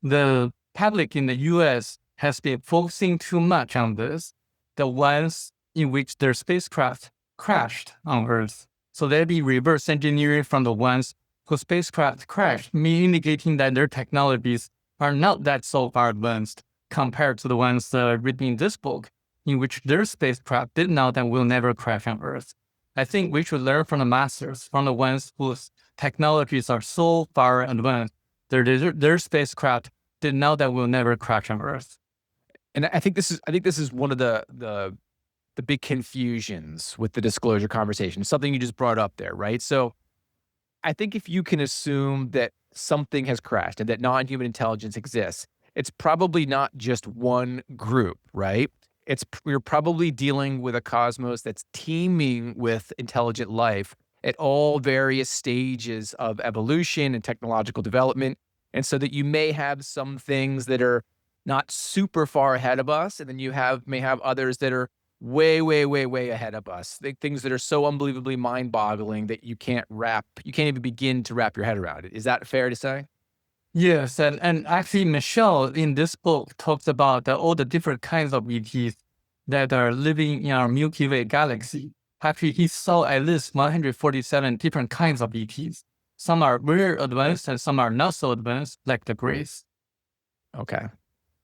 the public in the US has been focusing too much on this, the ones in which their spacecraft crashed on Earth. So they'd be reverse engineering from the ones whose spacecraft crashed, me indicating that their technologies are not that so far advanced compared to the ones written in this book, in which their spacecraft did not and will never crash on Earth. I think we should learn from the masters, from the ones whose technologies are so far advanced. Their spacecraft did not and will never crash on Earth. And I think this is one of the big confusions with the disclosure conversation, something you just brought up there, right? So I think if you can assume that something has crashed and that non-human intelligence exists, it's probably not just one group, right? You're probably dealing with a cosmos that's teeming with intelligent life at all various stages of evolution and technological development. And so that you may have some things that are not super far ahead of us, and then may have others that are way, way, way, way ahead of us. Things that are so unbelievably mind-boggling that you can't even begin to wrap your head around it. Is that fair to say? Yes, and actually Michelle in this book talks about all the different kinds of ETs that are living in our Milky Way galaxy. Actually, he saw at least 147 different kinds of ETs. Some are very advanced and some are not so advanced, like the Grace. Okay.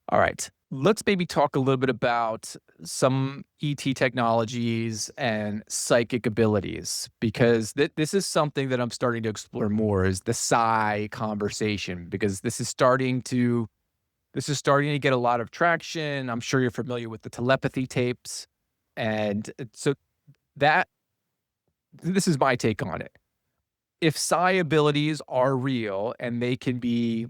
All right. Let's maybe talk a little bit about some ET technologies and psychic abilities, because this is something that I'm starting to explore more, is the psi conversation, because this is starting to get a lot of traction. I'm sure you're familiar with the telepathy tapes. And so that this is my take on it. If psi abilities are real and they can be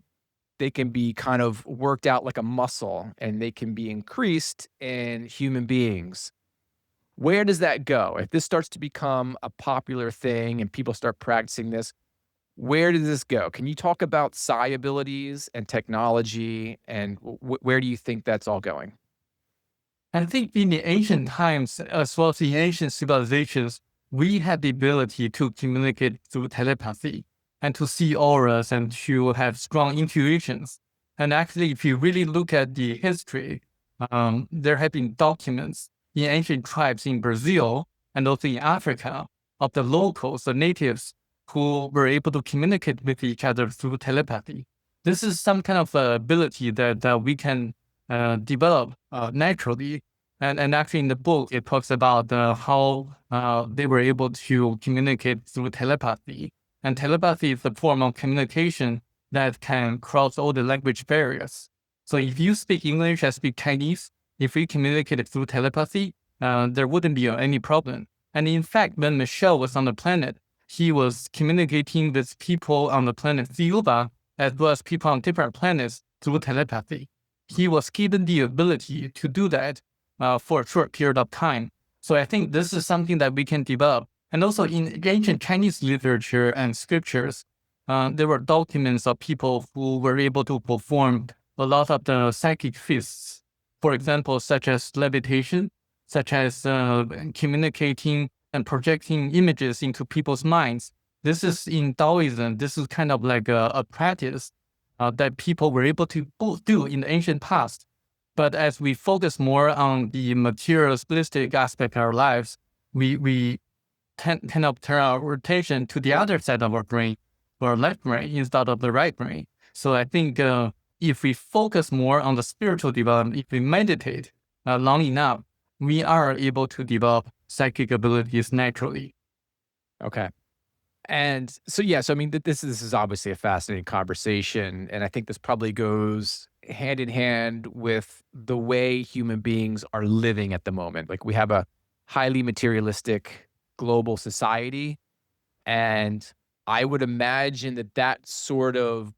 kind of worked out like a muscle and they can be increased in human beings, where does that go? If this starts to become a popular thing and people start practicing this, where does this go? Can you talk about psi abilities and technology, and where do you think that's all going? I think in the ancient times, as well as in ancient civilizations, we had the ability to communicate through telepathy and to see auras and to have strong intuitions. And actually, if you really look at the history, there have been documents in ancient tribes in Brazil and also in Africa of the locals, the natives, who were able to communicate with each other through telepathy. This is some kind of ability that we can develop naturally. And actually, in the book, it talks about how they were able to communicate through telepathy. And telepathy is a form of communication that can cross all the language barriers. So if you speak English, I speak Chinese, if we communicated through telepathy, there wouldn't be any problem. And in fact, when Michelle was on the planet, he was communicating with people on the planet Thiuba, as well as people on different planets through telepathy. He was given the ability to do that for a short period of time. So I think this is something that we can develop. And also in ancient Chinese literature and scriptures, there were documents of people who were able to perform a lot of the psychic feats. For example, such as levitation, such as communicating and projecting images into people's minds. This is in Taoism. This is kind of like a practice that people were able to both do in the ancient past. But as we focus more on the materialistic aspect of our lives, we tend to turn our attention to the other side of our brain, or left brain, instead of the right brain. So I think if we focus more on the spiritual development, if we meditate long enough, we are able to develop psychic abilities naturally. Okay. And so, yeah, so I mean, this is obviously a fascinating conversation. And I think this probably goes hand in hand with the way human beings are living at the moment. Like, we have a highly materialistic global society. And I would imagine that that sort of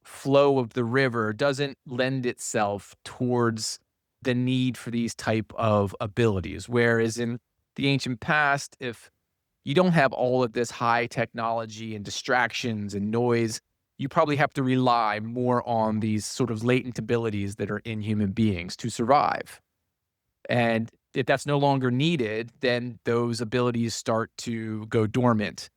flow of the river doesn't lend itself towards the need for these type of abilities. Whereas in the ancient past, if you don't have all of this high technology and distractions and noise, you probably have to rely more on these sort of latent abilities that are in human beings to survive. And if that's no longer needed, then those abilities start to go dormant.